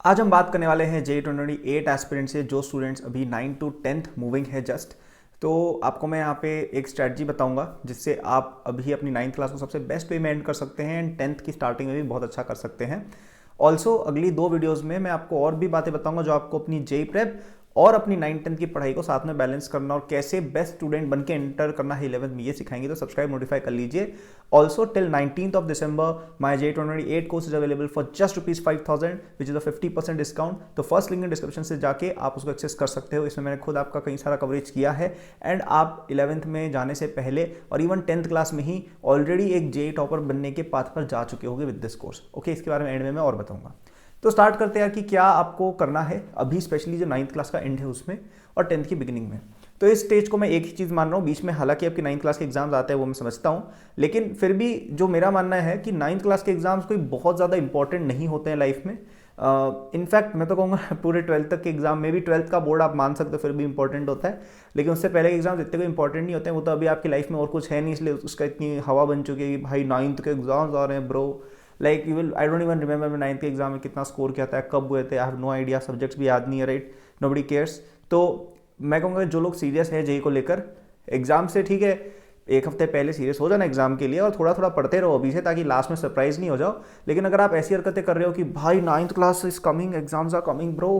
आज हम बात करने वाले हैं JEE 2028 एस्पिरेंट से जो स्टूडेंट्स अभी 9 to 10th मूविंग है जस्ट। तो आपको मैं यहाँ पे एक स्ट्रैटेजी बताऊंगा जिससे आप अभी अपनी 9th क्लास को सबसे बेस्ट वे में एंड कर सकते हैं एंड 10th की स्टार्टिंग में भी बहुत अच्छा कर सकते हैं। ऑल्सो अगली 2 वीडियोज़ में मैं आपको और भी बातें बताऊंगा जो आपको अपनी JEE प्रेप और अपनी 9th-10th की पढ़ाई को साथ में बैलेंस करना और कैसे बेस्ट स्टूडेंट बन के एंटर करना है 11th में, ये सिखाएंगे। तो सब्सक्राइब नोटिफाई कर लीजिए। Also till 19th of December my JEE 2028 course is available for just ₹5,000 which is a 50% discount. तो फर्स्ट लिंक इन डिस्क्रिप्शन से जाके आप उसको एक्सेस कर सकते हो। इसमें मैंने खुद आपका कई सारा कवरेज किया है एंड आप 11th में जाने से पहले और इवन 10th क्लास में ही ऑलरेडी एक JEE टॉपर बनने के पाथ पर जा चुके होंगे विद दिस कोर्स। ओके, इसके बारे में एंड में मैं और बताऊंगा। तो स्टार्ट करते हैं कि क्या आपको करना है अभी, स्पेशली जो 9th क्लास का एंड है उसमें और 10th की बिगिनिंग में। तो इस स्टेज को मैं एक ही चीज़ मान रहा हूँ बीच में, हालांकि आपकी 9th क्लास के एग्जाम्स आते हैं वो मैं समझता हूँ, लेकिन फिर भी जो मेरा मानना है कि 9th क्लास के एग्जाम्स कोई बहुत ज़्यादा इंपॉर्टेंट नहीं होते हैं लाइफ में। इनफैक्ट मैं तो कहूँगा पूरे 12th तक के एग्जाम में भी 12th का बोर्ड आप मान सकते हो फिर भी इंपॉर्टेंट होता है, लेकिन उससे पहले के एग्जाम्स इतने कोई इंपॉर्टेंट नहीं होते हैं। वो तो अभी आपकी लाइफ में और कुछ है नहीं, इसलिए उसका इतनी हवा बन चुकी है कि भाई 9th के एग्जाम्स आ रहे हैं bro. Like you will, I don't even remember मैं 9th के एग्जाम में कितना स्कोर किया था, कब हुए थे, I have no idea, subjects भी याद नहीं है, राइट, नोबडी केयर्स। तो मैं कहूँगा जो लोग सीरियस है JEE को लेकर एग्जाम से, ठीक है, एक हफ्ते पहले सीरियस हो जाना एग्जाम के लिए और थोड़ा थोड़ा पढ़ते रहो अभी से, ताकि लास्ट में सरप्राइज नहीं हो जाओ। लेकिन अगर आप ऐसी हरकतें कर रहे हो कि भाई 9th class is coming, exams are coming bro,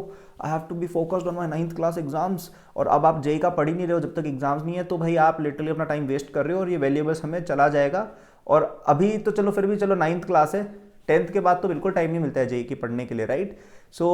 I have to be focused on my 9th class exams, और अब आप JEE का पढ़ ही नहीं रहे हो जब तक एग्जाम्स नहीं है, तो भाई आप लिटरली अपना टाइम वेस्ट कर रहे हो और ये वैल्यूएबल समय चला जाएगा। और अभी तो चलो फिर भी चलो 9th क्लास है, 10th के बाद तो बिल्कुल टाइम नहीं मिलता है JEE की पढ़ने के लिए, right. So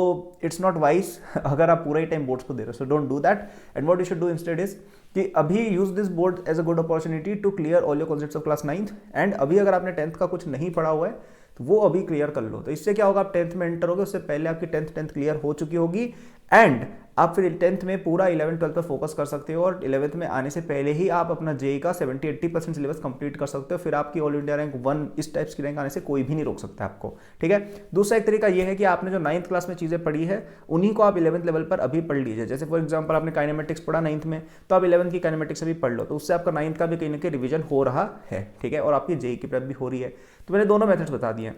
it's not wise अगर आप पूरा ही टाइम बोर्ड्स को दे रहे हो, so don't do that. And what you should do instead is कि अभी use this board as a good opportunity to clear all your concepts of class 9th। And अभी अगर आपने 10th का कुछ नहीं पढ़ा हुआ है तो वो अभी क्लियर कर लो। तो इससे क्या होगा, आप 10th में एंटर होगे उससे पहले आपकी 10th क्लियर हो चुकी होगी एंड आप फिर 10th में पूरा 11th-12th पर फोकस कर सकते हो और 11th में आने से पहले ही आप अपना JEE का 70-80% सिलेबस कंप्लीट कर सकते हो। फिर आपकी ऑल इंडिया रैंक 1 इस टाइप्स की रैंक आने से कोई भी नहीं रोक सकता आपको, ठीक है। दूसरा एक तरीका यह है कि आपने जो 9th क्लास में चीज़ें पढ़ी है उन्हीं को आप 11th लेवल पर अभी पढ़ लीजिए। जैसे फॉर एग्जाम्पल आपने काइनेमेटिक्स पढ़ा 9th में, तो आप 11th की काइनेमेटिक्स अभी पढ़ लो, तो उससे आपका 9th का भी कहीं ना कहीं रिविजन हो रहा है, ठीक है, और आपकी JEE की प्रेप भी हो रही है। तो मैंने दोनों मेथड्स बता दिए हैं।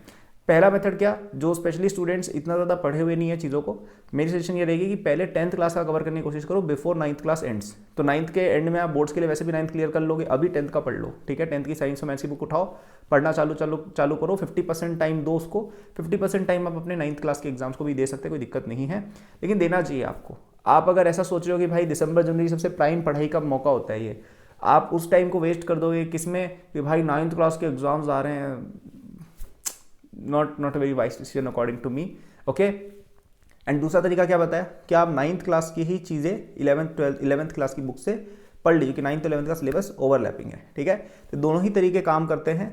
पहला मेथड क्या, जो स्पेशली स्टूडेंट्स इतना ज़्यादा पढ़े हुए नहीं है चीज़ों को, मेरी सजेशन ये रहेगी कि पहले 10th क्लास का कवर करने की कोशिश करो बिफोर 9th क्लास एंड्स। तो 9th के एंड में आप बोर्ड्स के लिए वैसे भी 9th क्लियर कर लोगे, अभी 10th का पढ़ लो, ठीक है। 10th की साइंस और मैथ्स की बुक उठाओ, पढ़ना चालू करो, 50% टाइम दो उसको। 50% टाइम आप अपने 9th क्लास के एग्जाम्स को भी दे सकते हैं, कोई दिक्कत नहीं है, लेकिन देना चाहिए आपको। आप अगर ऐसा सोच रहे हो कि भाई दिसंबर जनवरी सबसे प्राइम पढ़ाई का मौका होता है ये, आप उस टाइम को वेस्ट कर दोगे किसमें कि भाई 9th क्लास के एग्जाम्स आ रहे हैं, not a very wise decision according to me, okay। And दूसरा तरीका क्या बताया कि आप 9th क्लास की ही चीज़ें 11th क्लास की बुक से पढ़ लीजिए कि 9th 11th का सिलेबस ओवरलैपिंग है, ठीक है। तो दोनों ही तरीके काम करते हैं,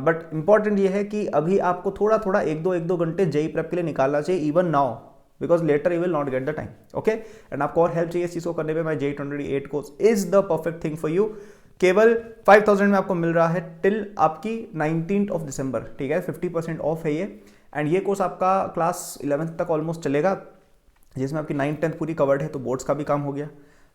बट इंपॉर्टेंट ये है कि अभी आपको थोड़ा थोड़ा एक दो घंटे JEE प्रेप के लिए निकालना चाहिए, even now, because later you will not get the time, okay. And आपको और हेल्प चाहिए इस चीज़ को करने में, my JEE 2028 course is the perfect thing for you. केवल 5,000 में आपको मिल रहा है टिल आपकी 19th of December, ठीक है, 50% ऑफ है ये। एंड ये कोर्स आपका क्लास 11th तक ऑलमोस्ट चलेगा, जिसमें आपकी 9th-10th पूरी कवर्ड है, तो बोर्ड्स का भी काम हो गया,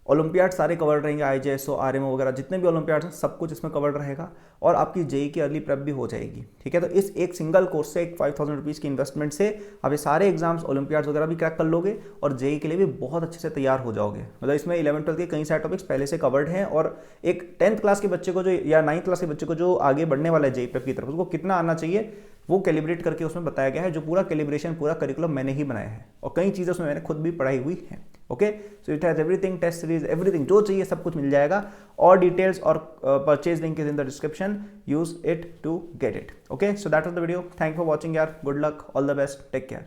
ओलंपियाड सारे कवर्ड रहेंगे, IJSO RMO वगैरह जितने भी ओलंपियाड हैं सब कुछ इसमें कवर्ड रहेगा, और आपकी JEE की अर्ली प्रेप भी हो जाएगी, ठीक है। तो इस एक सिंगल कोर्स से, एक 5,000 रुपीज़ की इन्वेस्टमेंट से आप ये सारे एग्जाम्स ओलंपियाड्स वगैरह भी क्रैक कर लोगे और JEE के लिए भी बहुत अच्छे से तैयार हो जाओगे। मतलब इसमें 11th-12th के कई सारे टॉपिक्स पहले से कवर्ड हैं, और एक 10th क्लास के बच्चे को जो, या 9th क्लास के बच्चे को जो आगे बढ़ने वाला है JEE प्रेप की तरफ, उसको कितना आना चाहिए वो कैलिब्रेट करके उसमें बताया गया है। जो पूरा कैलिब्रेशन, पूरा करिकुलम मैंने ही बनाया है, और कई चीज़ें उसमें मैंने खुद भी पढ़ाई हुई है, okay. So it has everything, test series, everything जो चाहिए सब कुछ मिल जाएगा, और डिटेल्स और purchase link is in the description, use it to get it, okay. So that was the video, thank for watching यार, good luck, all the best, take care.